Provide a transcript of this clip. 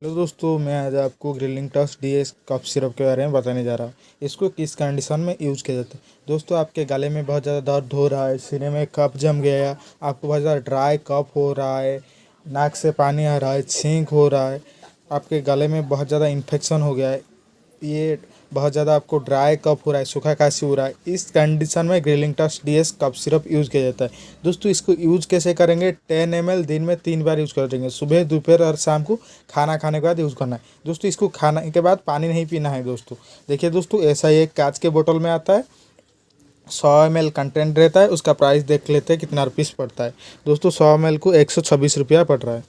Hello दोस्तों, मैं आज आपको Grilinctus DS cough syrup के बारे में बताने जा रहा हूँ। इसको किस कंडीशन में यूज़ किया जाता है। दोस्तों, आपके गले में बहुत ज़्यादा दर्द हो रहा है, सीने में कफ जम गया है, आपको बहुत ज़्यादा ड्राई कफ हो रहा है, नाक से पानी आ रहा है, छींक हो रहा है, आपके गले में बहुत ज़्यादा इन्फेक्शन हो गया है, ये बहुत ज़्यादा आपको ड्राई कफ हो रहा है, सूखा खांसी हो रहा है, इस कंडीशन में Grilinctus DS cough syrup use किया जाता है। दोस्तों, इसको यूज़ कैसे करेंगे। 10 ml दिन में 3 बार यूज़ करेंगे, सुबह, दोपहर और शाम को खाना खाने के बाद यूज़ करना है। दोस्तों, इसको खाने के बाद पानी नहीं पीना है। दोस्तों देखिए, दोस्तों ऐसा ही एक कांच के बोतल में आता है, 100 ml कंटेंट रहता है। उसका प्राइस देख लेते हैं कितना रुपीस पड़ता है। दोस्तों 100 ml को 126 रुपया पड़ रहा है।